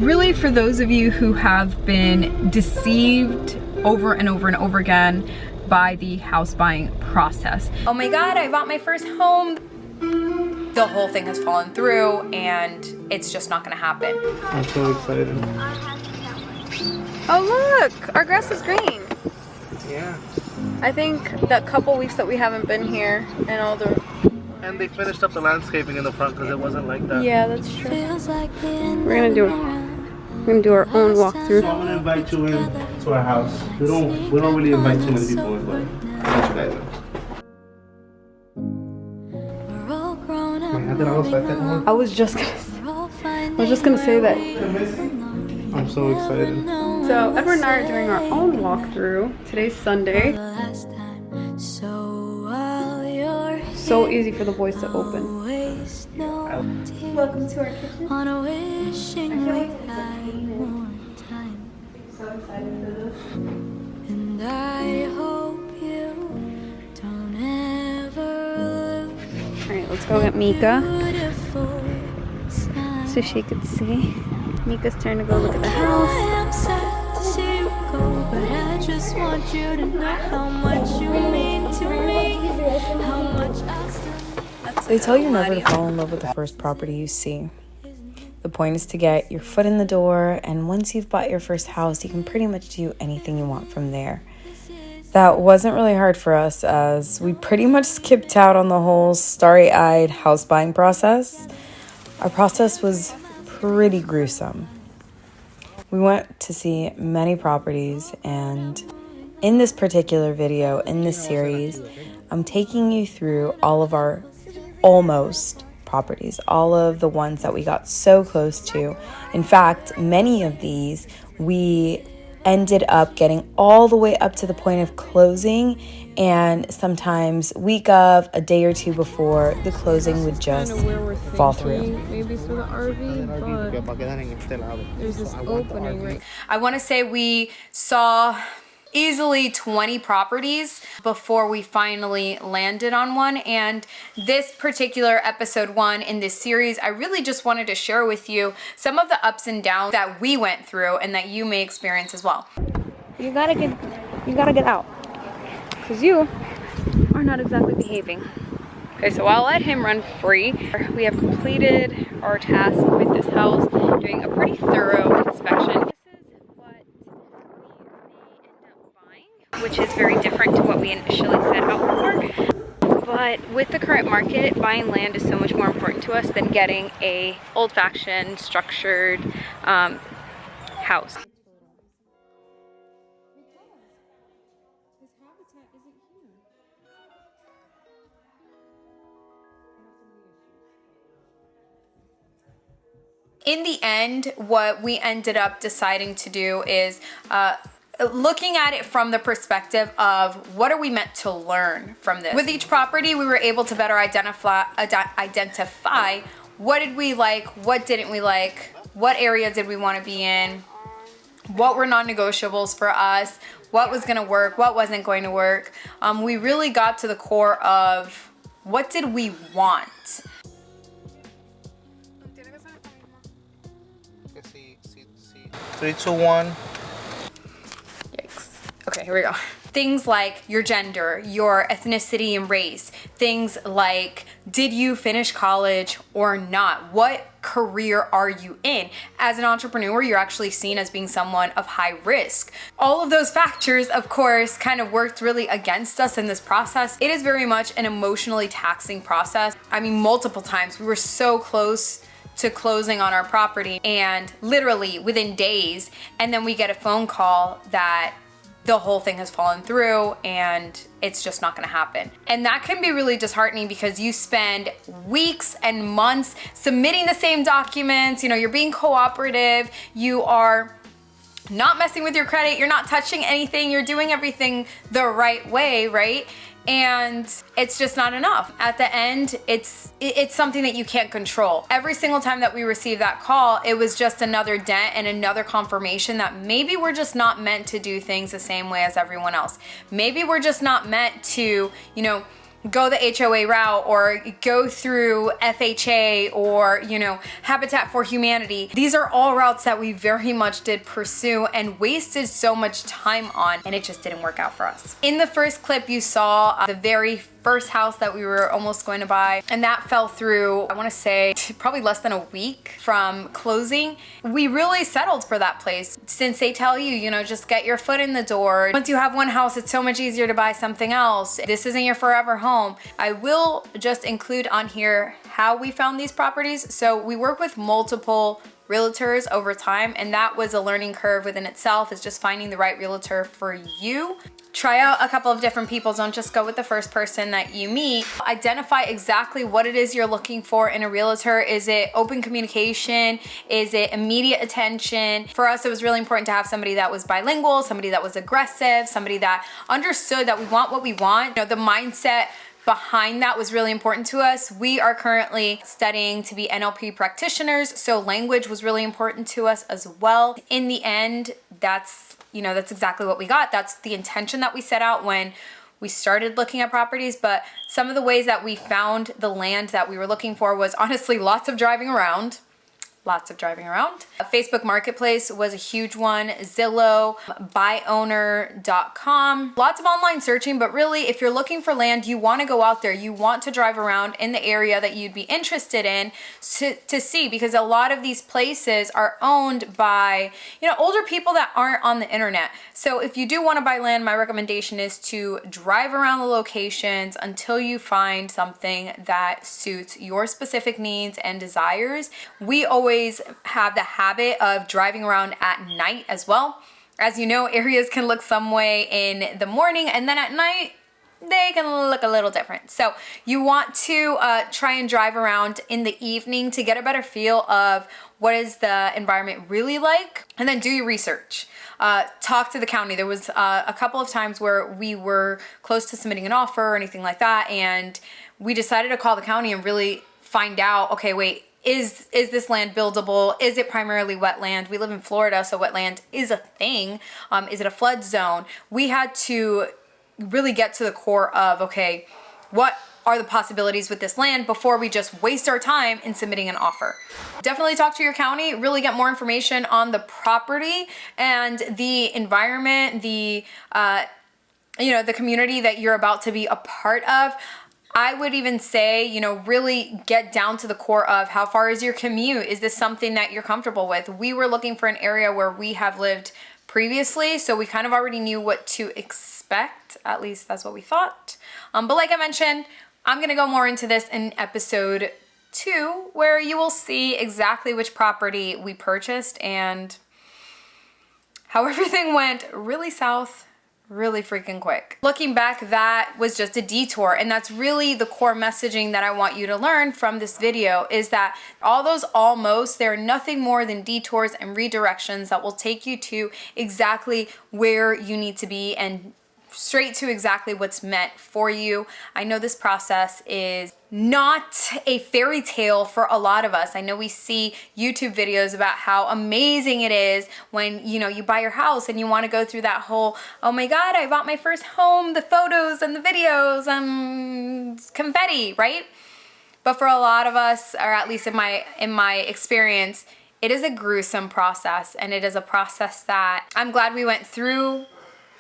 Really, for those of you who have been deceived over and over and over again by the house buying process. Oh my God, I bought my first home. The whole thing has fallen through and it's just not gonna happen. I'm so excited. Oh look, our grass is green. Yeah. I think that couple weeks that we haven't been here and all the... And they finished up the landscaping in the front because it wasn't like that. Yeah, that's true. We're gonna do our own walkthrough. So I'm gonna invite you in to our house. We don't really invite too many people in, but I'll let you guys in. I was just gonna say that. I'm so excited. So Edward and I are doing our own walkthrough. Today's Sunday. So easy for the boys to open. Welcome to our kitchen. So excited for this. And I hope you don't ever lose. Alright, let's go get Mika so she could see. Mika's turn to go look at the house. I am sad to see you go, but I just want you to know how much you mean to me. How much I still... They tell you never to fall in love with the first property you see. The point is to get your foot in the door, and once you've bought your first house, you can pretty much do anything you want from there. That wasn't really hard for us, as we pretty much skipped out on the whole starry-eyed house buying process. Our process was pretty gruesome. We went to see many properties, and in this particular video, in this series, I'm taking you through all of our almost properties, all of the ones that we got so close to. In fact, many of these we ended up getting all the way up to the point of closing, and sometimes week of, a day or two before, the closing would just fall through. Maybe for the RV, but there's this opening right. I want to say we saw easily 20 properties before we finally landed on one, and this particular episode 1 in this series, I really just wanted to share with you some of the ups and downs that we went through and that you may experience as well. You gotta get out, because you are not exactly behaving. Okay, so I'll let him run free. We have completed our task with this house, doing a pretty thorough inspection. Which is very different to what we initially set out for. But with the current market, buying land is so much more important to us than getting a old-fashioned, structured house. In the end, what we ended up deciding to do is looking at it from the perspective of what are we meant to learn from this. With each property, we were able to better identify what did we like, what didn't we like, what area did we want to be in, what were non-negotiables for us, what was going to work, what wasn't going to work. We really got to the core of what did we want. 3, 2, 1. Okay, here we go. Things like your gender, your ethnicity and race. Things like, did you finish college or not? What career are you in? As an entrepreneur, you're actually seen as being someone of high risk. All of those factors, of course, kind of worked really against us in this process. It is very much an emotionally taxing process. I mean, multiple times we were so close to closing on our property, and literally within days, and then we get a phone call that the whole thing has fallen through and it's just not gonna happen. And that can be really disheartening because you spend weeks and months submitting the same documents, you're being cooperative, you are not messing with your credit, you're not touching anything, you're doing everything the right way, right? And it's just not enough. At the end, it's something that you can't control. Every single time that we received that call, it was just another dent and another confirmation that maybe we're just not meant to do things the same way as everyone else. Maybe we're just not meant to, go the HOA route or go through FHA or, you know, Habitat for Humanity. These are all routes that we very much did pursue and wasted so much time on, and it just didn't work out for us. In the first clip, you saw the very first house that we were almost going to buy, and that fell through, I want to say probably less than a week from closing. We really settled for that place since they tell you, you know, just get your foot in the door. Once you have one house, it's so much easier to buy something else. This isn't your forever home. I will just include on here how we found these properties. So we work with multiple realtors over time, and that was a learning curve within itself, is just finding the right realtor for you. Try out a couple of different people. Don't just go with the first person that you meet. Identify exactly what it is you're looking for in a realtor. Is it open communication? Is it immediate attention? For us, it was really important to have somebody that was bilingual, somebody that was aggressive, somebody that understood that we want what we want. You know, the mindset behind that was really important to us. We are currently studying to be NLP practitioners, so language was really important to us as well. In the end, that's exactly what we got. That's the intention that we set out when we started looking at properties. But some of the ways that we found the land that we were looking for was honestly lots of driving around. Facebook Marketplace was a huge one. Zillow, buyowner.com. Lots of online searching, but really if you're looking for land, you want to go out there. You want to drive around in the area that you'd be interested in to see, because a lot of these places are owned by, you know, older people that aren't on the internet. So if you do want to buy land, my recommendation is to drive around the locations until you find something that suits your specific needs and desires. We always have the habit of driving around at night as well. As you know, areas can look some way in the morning, and then at night they can look a little different. So you want to try and drive around in the evening to get a better feel of what is the environment really like, and then do your research. Talk to the county. There was a couple of times where we were close to submitting an offer or anything like that, and we decided to call the county and really find out, okay, wait, is this land buildable? Is it primarily wetland? We live in Florida, so wetland is a thing. Is it a flood zone? We had to really get to the core of, okay, what are the possibilities with this land before we just waste our time in submitting an offer. Definitely talk to your county, really get more information on the property and the environment, the the community that you're about to be a part of. I would even say, you know, really get down to the core of how far is your commute? Is this something that you're comfortable with? We were looking for an area where we have lived previously, so we kind of already knew what to expect. At least that's what we thought. But like I mentioned, I'm going to go more into this in episode 2, where you will see exactly which property we purchased and how everything went really south really freaking quick. Looking back, that was just a detour, and that's really the core messaging that I want you to learn from this video, is that all those almost, they're nothing more than detours and redirections that will take you to exactly where you need to be and straight to exactly what's meant for you. I know this process is not a fairy tale for a lot of us. I know we see YouTube videos about how amazing it is when, you know, you buy your house and you want to go through that whole, oh my God, I bought my first home, the photos and the videos, confetti, right? But for a lot of us, or at least in my experience, it is a gruesome process, and it is a process that I'm glad we went through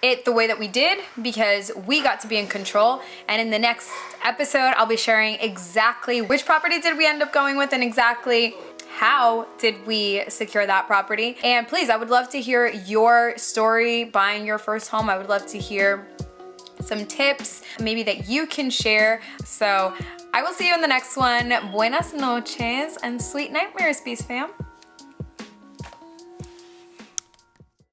it the way that we did, because we got to be in control. And in the next episode, I'll be sharing exactly which property did we end up going with and exactly how did we secure that property. And please, I would love to hear your story buying your first home. I would love to hear some tips maybe that you can share. So I will see you in the next one. Buenas noches and sweet nightmares, Peace fam.